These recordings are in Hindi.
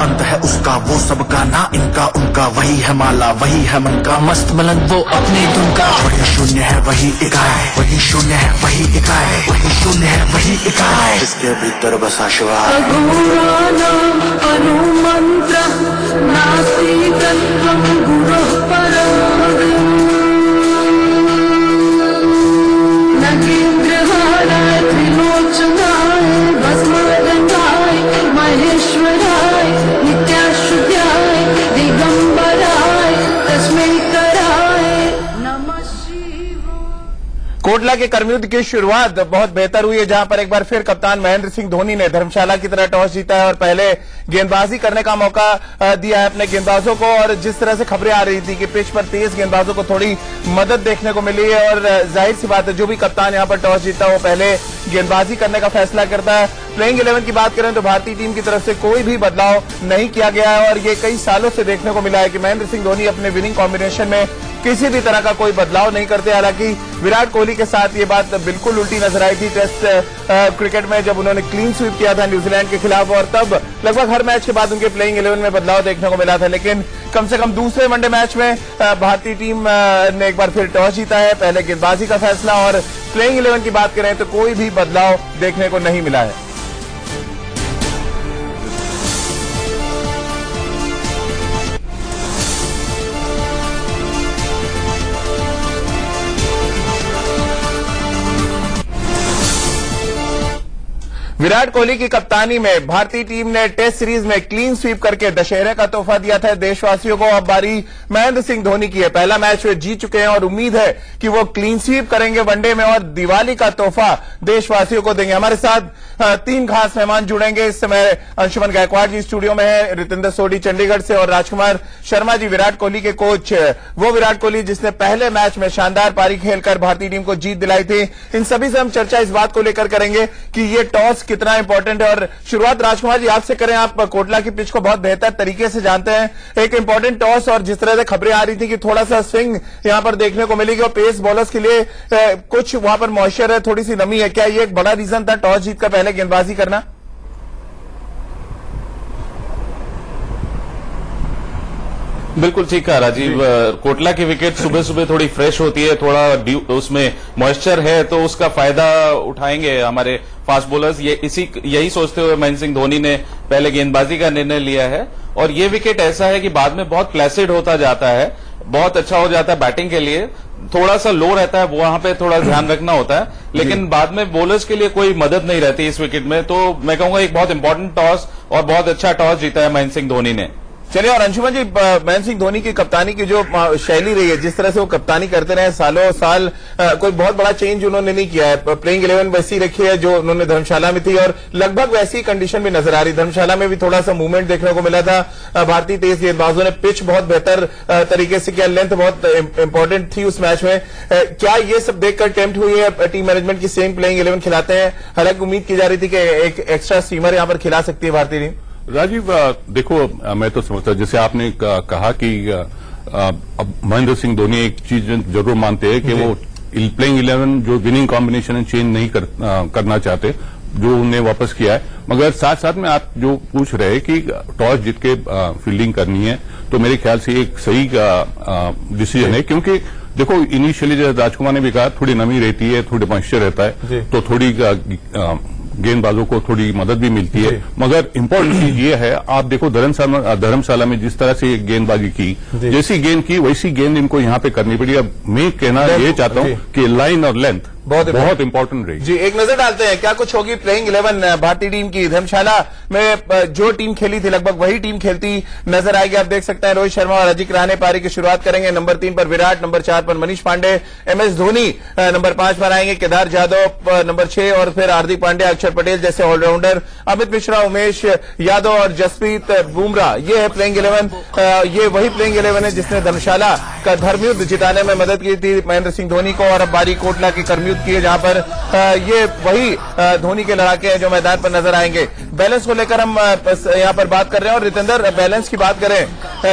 अंत है उसका, वो सबका ना इनका उनका, वही है माला वही है मन का, मस्त मलंग वो अपनी धुन का। वही शून्य है वही इकाई, वही शून्य है वही इकाई, वही शून्य है वही इकाई, इसके भीतर बसा शिवा। अनुमंत्र नास्ति तत्त्वं गुरुः परं, नगेन्द्रहाराय त्रिलोचनाय भस्मगंधाय महेश्वराय नित्याश्रुत्याय दिगंबराय तस्मै कराय नमः शिवाय। कोटला के कर्मयुद्ध की शुरुआत बहुत बेहतर हुई है, जहां पर एक बार फिर कप्तान महेंद्र सिंह धोनी ने धर्मशाला की तरह टॉस जीता है और पहले गेंदबाजी करने का मौका दिया है अपने गेंदबाजों को। और जिस तरह से खबरें आ रही थी कि पिच पर तेज गेंदबाजों को थोड़ी मदद देखने को मिली है, और जाहिर सी बात है जो भी कप्तान यहां पर टॉस जीता वो पहले गेंदबाजी करने का फैसला करता है। प्लेइंग 11 की बात करें तो भारतीय टीम की तरफ से कोई भी बदलाव नहीं किया गया है, और ये कई सालों से देखने को मिला है कि महेंद्र सिंह धोनी अपने विनिंग कॉम्बिनेशन में किसी भी तरह का कोई बदलाव नहीं करते। हालांकि विराट कोहली के साथ ये बात बिल्कुल उल्टी नजर आई थी टेस्ट क्रिकेट में, जब उन्होंने क्लीन स्वीप किया था न्यूजीलैंड के खिलाफ, और तब लगभग हर मैच के बाद उनके प्लेइंग 11 में बदलाव देखने को मिला था। लेकिन कम से कम दूसरे वनडे मैच में भारतीय टीम ने एक बार फिर टॉस जीता है, पहले गेंदबाजी का फैसला, और प्लेइंग 11 की बात करें तो कोई भी बदलाव देखने को नहीं मिला है। विराट कोहली की कप्तानी में भारतीय टीम ने टेस्ट सीरीज में क्लीन स्वीप करके दशहरे का तोहफा दिया था देशवासियों को। अब बारी महेंद्र सिंह धोनी की है, पहला मैच वे जीत चुके हैं और उम्मीद है कि वो क्लीन स्वीप करेंगे वनडे में और दिवाली का तोहफा देशवासियों को देंगे। हमारे साथ 3 खास मेहमान जुड़ेंगे इस समय। अंशुमन गायकवाड़ जी स्टूडियो में है, रितेंद्र सोडी चंडीगढ़ से, और राजकुमार शर्मा जी विराट कोहली के कोच, वो विराट कोहली जिसने पहले मैच में शानदार पारी खेलकर भारतीय टीम को जीत दिलाई थी। इन सभी से हम चर्चा इस बात को लेकर करेंगे कि ये टॉस कितना इंपॉर्टेंट है। और शुरुआत राजकुमार जी आपसे करें, आप कोटला की पिच को बहुत बेहतर तरीके से जानते हैं। एक इंपॉर्टेंट टॉस, और जिस तरह से खबरें आ रही थी कि थोड़ा सा स्विंग यहां पर देखने को मिलेगी और पेस बॉलर्स के लिए कुछ वहां पर मॉइस्चर है, थोड़ी सी नमी है, क्या ये एक बड़ा रीजन था टॉस जीतकर पहले गेंदबाजी करना? बिल्कुल ठीक कहा राजीव। कोटला की विकेट सुबह सुबह थोड़ी फ्रेश होती है, थोड़ा उसमें मॉइस्चर है, तो उसका फायदा उठाएंगे हमारे फास्ट बॉलर्स। यही सोचते हुए महेंद्र सिंह धोनी ने पहले गेंदबाजी का निर्णय लिया है। और ये विकेट ऐसा है कि बाद में बहुत प्लेसिड होता जाता है, बहुत अच्छा हो जाता है बैटिंग के लिए। थोड़ा सा लो रहता है, वहां पे थोड़ा ध्यान रखना होता है, लेकिन बाद में बॉलर्स के लिए कोई मदद नहीं रहती इस विकेट में। तो मैं कहूंगा एक बहुत इंपॉर्टेंट टॉस और बहुत अच्छा टॉस जीता है महेंद्र सिंह धोनी ने। चलिए, और अंशुमन जी, महेंद्र सिंह धोनी की कप्तानी की जो शैली रही है, जिस तरह से वो कप्तानी करते रहे सालों साल, कोई बहुत बड़ा चेंज उन्होंने नहीं किया है। प्लेइंग 11 वैसी रखी है जो उन्होंने धर्मशाला में थी, और लगभग वैसी कंडीशन भी नजर आ रही। धर्मशाला में भी थोड़ा सा मूवमेंट देखने को मिला था भारतीय तेज गेंदबाजों ने, पिच बहुत बेहतर तरीके से किया, लेंथ बहुत इंपॉर्टेंट थी उस मैच में। क्या ये सब देखकर टेम्प्ट हुई है टीम मैनेजमेंट की सेम प्लेइंग 11 खिलाते हैं? हालांकि उम्मीद की जा रही थी कि एक एक्स्ट्रा स्टीमर यहां पर खिला सकती है भारतीय टीम। राजीव, देखो, मैं तो समझता, जैसे आपने कहा कि अब महेंद्र सिंह धोनी एक चीज जरूर मानते हैं कि वो प्लेइंग 11 जो विनिंग कॉम्बिनेशन है चेंज नहीं करना चाहते, जो उन्हें वापस किया है। मगर साथ साथ में आप जो पूछ रहे हैं कि टॉस जीत के फील्डिंग करनी है, तो मेरे ख्याल से एक सही डिसीजन है। क्योंकि देखो, इनिशियली जैसे राजकुमार ने भी कहा, थोड़ी नमी रहती है, थोड़ी मॉइस्चर रहता है, तो थोड़ी गेंदबाजों को थोड़ी मदद भी मिलती है। मगर इम्पोर्टेंट चीज ये है, आप देखो धर्मशाला में जिस तरह से गेंदबाजी की, जैसी गेंद की वैसी गेंद इनको यहाँ पे करनी पड़ी। अब मैं कहना ये चाहता हूँ कि लाइन और लेंथ बहुत इंपॉर्टेंट रही। जी, एक नजर डालते हैं क्या कुछ होगी प्लेइंग 11 भारतीय टीम की। धर्मशाला में जो टीम खेली थी लगभग वही टीम खेलती नजर आएगी। आप देख सकते हैं रोहित शर्मा और अजिंक्य रहाणे पारी की शुरुआत करेंगे। नंबर 3 पर विराट, नंबर 4 पर मनीष पांडे, MS धोनी नंबर 5 पर आएंगे, केदार जाधव नंबर 6, और फिर हार्दिक पांड्या, अक्षर पटेल जैसे ऑलराउंडर, अमित मिश्रा, उमेश यादव और जसप्रीत बुमराह। ये है प्लेइंग 11। ये वही प्लेइंग 11 है जिसने धर्मशाला का धर्मयुद्ध जिताने में मदद की थी महेंद्र सिंह धोनी को। और अब बारी कोटला की कर्मयुद्ध की है, जहां पर ये वही धोनी के लड़ाके हैं जो मैदान पर नजर आएंगे। बैलेंस को लेकर हम यहां पर बात कर रहे हैं। और रितेंद्र, बैलेंस की बात करें,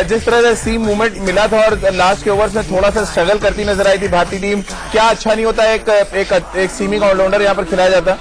जिस तरह से सीम मूवमेंट मिला था और लास्ट के ओवर्स में थोड़ा सा स्ट्रगल करती नजर आई थी भारतीय टीम, क्या अच्छा नहीं होता एक सीमिंग ऑलराउंडर यहां पर खिलाया जाता?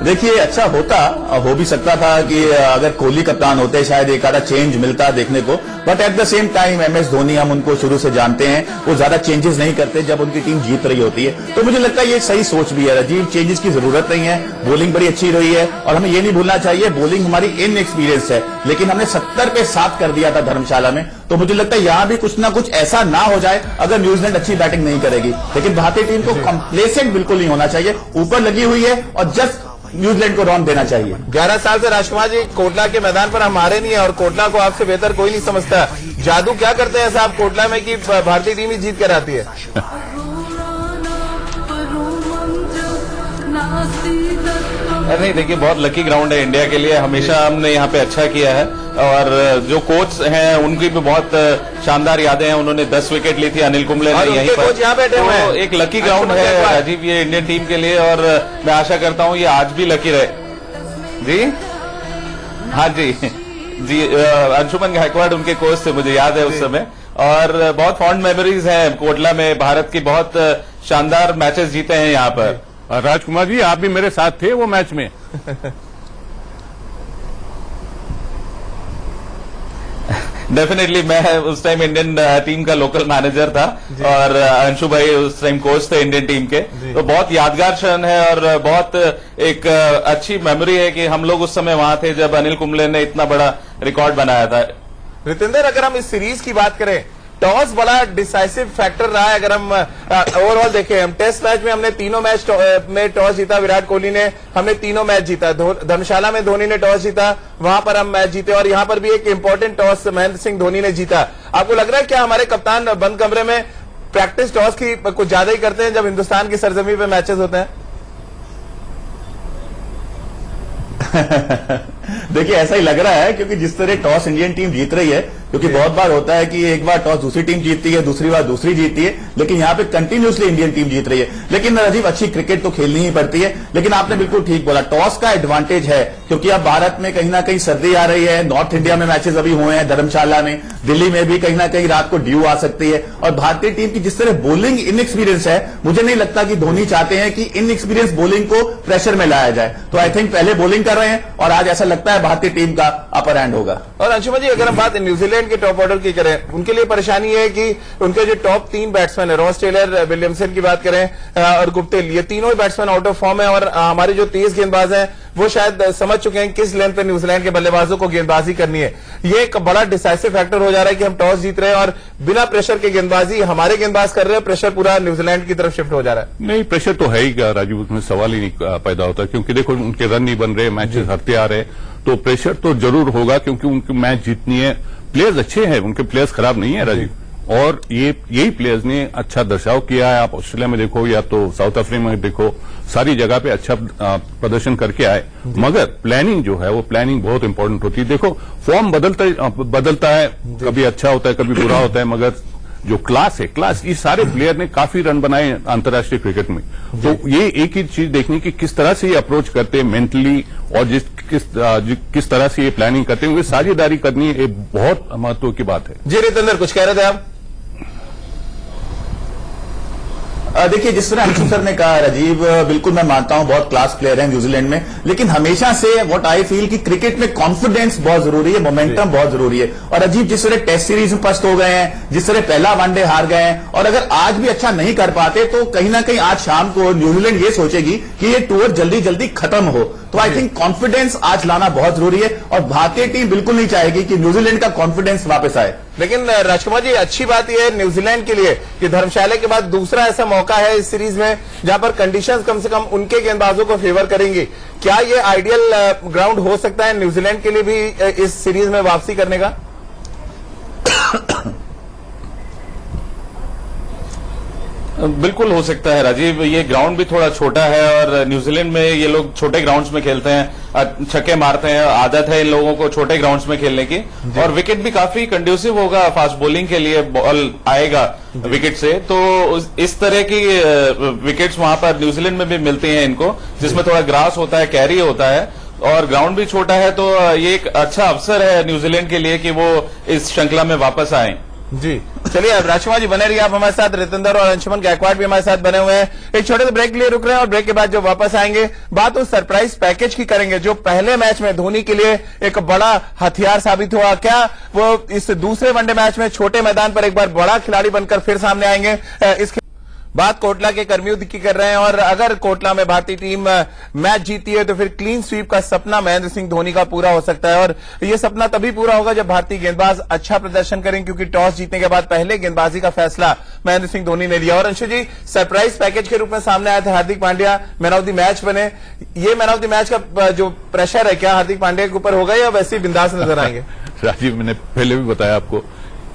देखिए, अच्छा होता, हो भी सकता था कि अगर कोहली कप्तान होते शायद एक आधा चेंज मिलता देखने को, but at the same time MS Dhoni, हम उनको शुरू से जानते हैं, वो ज्यादा चेंजेस नहीं करते जब उनकी टीम जीत रही होती है। तो मुझे लगता है ये सही सोच भी है राजीव, चेंजेस की जरूरत नहीं है, बॉलिंग बड़ी अच्छी रही है और हमें ये नहीं भूलना चाहिए बॉलिंग हमारी इनएक्सपीरियंस है, लेकिन हमने 70 पे 7 कर दिया था धर्मशाला में। तो मुझे लगता है यहां भी कुछ ना कुछ ऐसा ना हो जाए अगर न्यूजीलैंड अच्छी बैटिंग नहीं करेगी, लेकिन भारतीय टीम को कंप्लेसेंट बिल्कुल नहीं होना चाहिए, ऊपर लगी हुई है और जस्ट न्यूजीलैंड को रन देना चाहिए। 11 साल से राजकुमार जी कोटला के मैदान पर हम हारे नहीं है और कोटला को आपसे बेहतर कोई नहीं समझता। जादू क्या करते हैं साहब कोटला में कि भारतीय टीम ही जीत कर आती है? नहीं, देखिए बहुत लकी ग्राउंड है इंडिया के लिए, हमेशा हमने यहाँ पे अच्छा किया है और जो कोच हैं उनकी भी बहुत शानदार यादें हैं। उन्होंने 10 विकेट ली थी अनिल कुंबले ने यहीं पर, कोच यहाँ बैठे हुए हैं। तो एक लकी ग्राउंड है राजीव ये इंडियन टीम के लिए और मैं आशा करता हूँ ये आज भी लकी रहे। जी हाँ जी जी, अंशुमन गायकवाड़ उनके कोच थे, मुझे याद है उस समय, और बहुत फॉन्ड मेमोरीज हैं कोटला में। भारत की बहुत शानदार मैचेस जीते हैं यहाँ पर। राजकुमार जी, आप भी मेरे साथ थे वो मैच में। डेफिनेटली, मैं उस टाइम इंडियन टीम का लोकल मैनेजर था और अंशु भाई उस टाइम कोच थे इंडियन टीम के, तो बहुत यादगार क्षण है और बहुत एक अच्छी मेमोरी है कि हम लोग उस समय वहां थे जब अनिल कुंबले ने इतना बड़ा रिकॉर्ड बनाया था। रितेंद्र, अगर हम इस सीरीज की बात करें, टॉस बड़ा डिसाइसिव फैक्टर रहा है। अगर हम ओवरऑल देखें, हम टेस्ट मैच में हमने तीनों मैच में टॉस जीता, विराट कोहली ने, हमने तीनों मैच जीता। धर्मशाला में धोनी ने टॉस जीता, वहां पर हम मैच जीते और यहां पर भी एक इंपॉर्टेंट टॉस महेंद्र सिंह धोनी ने जीता। आपको लग रहा है क्या हमारे कप्तान बंद कमरे में प्रैक्टिस टॉस की कुछ ज्यादा ही करते हैं जब हिंदुस्तान की सरजमी पे मैचेस होते हैं? देखिए, ऐसा ही लग रहा है क्योंकि जिस तरह टॉस इंडियन टीम जीत रही है, क्योंकि बहुत बार होता है कि एक बार टॉस दूसरी टीम जीतती है, दूसरी बार दूसरी जीतती है, लेकिन यहाँ पे कंटिन्यूसली इंडियन टीम जीत रही है। लेकिन राजीव, अच्छी क्रिकेट तो खेलनी ही पड़ती है, लेकिन आपने बिल्कुल ठीक बोला, टॉस का एडवांटेज है क्योंकि अब भारत में कहीं ना कहीं सर्दी आ रही है, नॉर्थ इंडिया में मैचेस अभी हुए हैं, धर्मशाला में, दिल्ली में भी कहीं ना कहीं रात को ड्यू आ सकती है और भारतीय टीम की जिस तरह बॉलिंग इनएक्सपीरियंस है, मुझे नहीं लगता कि धोनी चाहते हैं कि इनएक्सपीरियंस बॉलिंग को प्रेशर में लाया जाए। तो आई थिंक पहले बॉलिंग कर रहे हैं और आज ऐसा लगता है भारतीय टीम का अपर हैंड होगा। और अंशुमन जी, अगर हम बात न्यूजीलैंड के टॉप ऑर्डर की करें, उनके लिए परेशानी है कि उनके जो टॉप 3 बैट्समैन है, रॉस टेलर, विलियमसन की बात करें और गुप्टिल, ये तीनों ही बैट्समैन आउट ऑफ फॉर्म है और हमारे जो तेज गेंदबाज हैं वो शायद समझ चुके हैं किस लेंथ पे न्यूजीलैंड के बल्लेबाजों को गेंदबाजी करनी है। ये एक बड़ा डिसाइसिव फैक्टर हो जा रहा है कि हम टॉस जीत रहे हैं और बिना प्रेशर के गेंदबाजी हमारे गेंदबाज कर रहे हैं, प्रेशर पूरा न्यूजीलैंड की तरफ शिफ्ट हो जा रहा है। नहीं, प्रेशर तो है ही राजीव, उसमें सवाल ही नहीं पैदा होता क्योंकि देखो उनके रन नहीं बन रहे, मैचेस हारते आ रहे, तो प्रेशर तो जरूर होगा क्योंकि उनकी मैच जीतनी है। प्लेयर्स अच्छे हैं, उनके प्लेयर्स खराब नहीं है राजीव, और यही प्लेयर्स ने अच्छा दर्शाव किया है। आप ऑस्ट्रेलिया में देखो या तो साउथ अफ्रीका में देखो, सारी जगह पे अच्छा प्रदर्शन करके आए, मगर प्लानिंग जो है वो प्लानिंग बहुत इंपॉर्टेंट होती है। देखो फॉर्म बदलता है, कभी अच्छा होता है कभी बुरा होता है, मगर जो क्लास है, क्लास, ये सारे प्लेयर ने काफी रन बनाए अंतर्राष्ट्रीय क्रिकेट में। तो ये एक ही चीज देखनी कि किस तरह से ये अप्रोच करते हैं मेंटली और किस तरह से ये प्लानिंग करते हैं, साझेदारी करनी एक बहुत महत्व की बात है। जी रितेंद्र, कुछ कह रहे थे आप? देखिए, जिस तरह अंशु सर ने कहा राजीव, बिल्कुल मैं मानता हूं बहुत क्लास प्लेयर हैं न्यूजीलैंड में, लेकिन हमेशा से व्हाट आई फील कि क्रिकेट में कॉन्फिडेंस बहुत जरूरी है, मोमेंटम बहुत जरूरी है। और अजीब जिस तरह टेस्ट सीरीज में पस्त हो गए हैं, जिस तरह पहला वनडे हार गए हैं, और अगर आज भी अच्छा नहीं कर पाते तो कहीं ना कहीं आज शाम को न्यूजीलैंड ये सोचेगी कि ये टूर जल्दी जल्दी खत्म हो। तो आई थिंक कॉन्फिडेंस आज लाना बहुत जरूरी है और भारतीय टीम बिल्कुल नहीं चाहेगी कि न्यूजीलैंड का कॉन्फिडेंस वापस आए। लेकिन राजकुमार जी, अच्छी बात यह है न्यूजीलैंड के लिए कि धर्मशाला के बाद दूसरा ऐसा मौका है इस सीरीज में जहां पर कंडीशंस कम से कम उनके गेंदबाजों को फेवर करेंगी। क्या ये आइडियल ग्राउंड हो सकता है न्यूजीलैंड के लिए भी इस सीरीज में वापसी करने का? बिल्कुल हो सकता है राजीव, ये ग्राउंड भी थोड़ा छोटा है और न्यूजीलैंड में ये लोग छोटे ग्राउंड्स में खेलते हैं, छक्के मारते हैं, आदत है इन लोगों को छोटे ग्राउंड्स में खेलने की, और विकेट भी काफी कंड्यूसिव होगा फास्ट बॉलिंग के लिए, बॉल आएगा विकेट से, तो इस तरह की विकेट्स वहां पर न्यूजीलैंड में भी मिलती हैं इनको, जिसमें थोड़ा ग्रास होता है, कैरी होता है और ग्राउंड भी छोटा है, तो ये एक अच्छा अवसर है न्यूजीलैंड के लिए कि वो इस श्रृंखला में वापस आए। जी चलिए अब राजकुमार जी बने रहिए आप हमारे साथ, रितेंद्र और अंशुमन गायकवाड़ भी हमारे साथ बने हुए हैं। एक छोटे से ब्रेक के लिए रुक रहे हैं और ब्रेक के बाद जो वापस आएंगे बात उस सरप्राइज पैकेज की करेंगे जो पहले मैच में धोनी के लिए एक बड़ा हथियार साबित हुआ। क्या वो इस दूसरे वनडे मैच में छोटे मैदान पर एक बार बड़ा खिलाड़ी बनकर फिर सामने आएंगे? इस बात कोटला के कर्मयुद्ध की कर रहे हैं और अगर कोटला में भारतीय टीम मैच जीती है तो फिर क्लीन स्वीप का सपना महेंद्र सिंह धोनी का पूरा हो सकता है और यह सपना तभी पूरा होगा जब भारतीय गेंदबाज अच्छा प्रदर्शन करें, क्योंकि टॉस जीतने के बाद पहले गेंदबाजी का फैसला महेंद्र सिंह धोनी ने लिया। और अंशु जी, सरप्राइज पैकेज के रूप में सामने आए थे Hardik Pandya, man of the match बने। ये मैन ऑफ द मैच का जो प्रेशर है क्या हार्दिक पांड्या के ऊपर होगा या वैसे ही बिंदास नजर आएंगे? राजीव, मैंने पहले भी बताया आपको,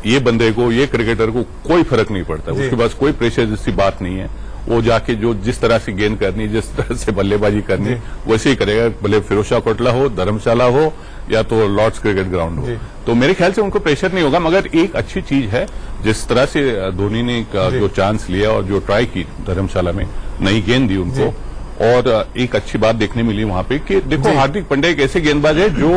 ये बंदे को, ये क्रिकेटर को कोई फर्क नहीं पड़ता, उसके पास कोई प्रेशर जैसी बात नहीं है। वो जाके जो जिस तरह से गेंद करनी, जिस तरह से बल्लेबाजी करनी वैसे ही करेगा, भले फिरोजशाह कोटला हो, धर्मशाला हो या तो लॉर्ड्स क्रिकेट ग्राउंड हो। तो मेरे ख्याल से उनको प्रेशर नहीं होगा। मगर एक अच्छी चीज है जिस तरह से धोनी ने जो चांस लिया और जो ट्राई की धर्मशाला में, नई गेंद दी उनको, और एक अच्छी बात देखने मिली वहां पे कि देखो हार्दिक पांड्या एक ऐसे गेंदबाज है जो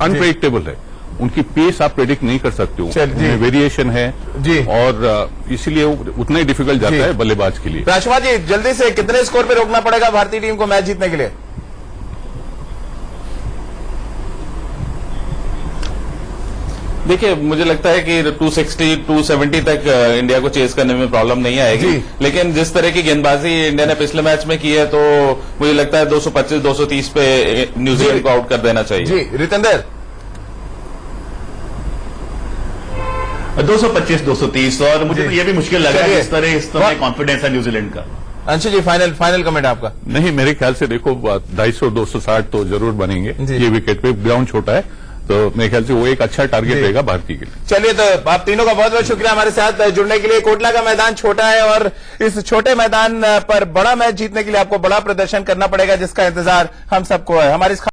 अनप्रेडिक्टेबल है, उनकी पेस आप प्रेडिक्ट नहीं कर सकते हो, उनमें वेरिएशन है जी, और इसीलिए वो उतना ही डिफिकल्ट जाता है बल्लेबाज के लिए। राजकुमार जी, जल्दी से कितने स्कोर पे रोकना पड़ेगा भारतीय टीम को मैच जीतने के लिए? देखिए, मुझे लगता है कि 260, 270 तक इंडिया को चेस करने में प्रॉब्लम नहीं आएगी, लेकिन जिस तरह की गेंदबाजी इंडिया ने पिछले मैच में की है तो मुझे लगता है 225, 230 पे न्यूजीलैंड को आउट कर देना चाहिए। जी रितेंद्र? 225, 230, और मुझे तो ये भी मुश्किल लग रहा है इस तरह कॉन्फिडेंस है न्यूजीलैंड का। अंशु जी, फाइनल कमेंट आपका? नहीं, मेरे ख्याल से देखो 250, 260 तो जरूर बनेंगे। ये विकेट पे ग्राउंड छोटा है तो मेरे ख्याल से वो एक अच्छा टारगेट रहेगा भारतीय के लिए। चलिए, तो आप तीनों का बहुत बहुत शुक्रिया हमारे साथ जुड़ने के लिए। कोटला का मैदान छोटा है और इस छोटे मैदान पर बड़ा मैच जीतने के लिए आपको बड़ा प्रदर्शन करना पड़ेगा, जिसका इंतजार हम सबको है। हमारी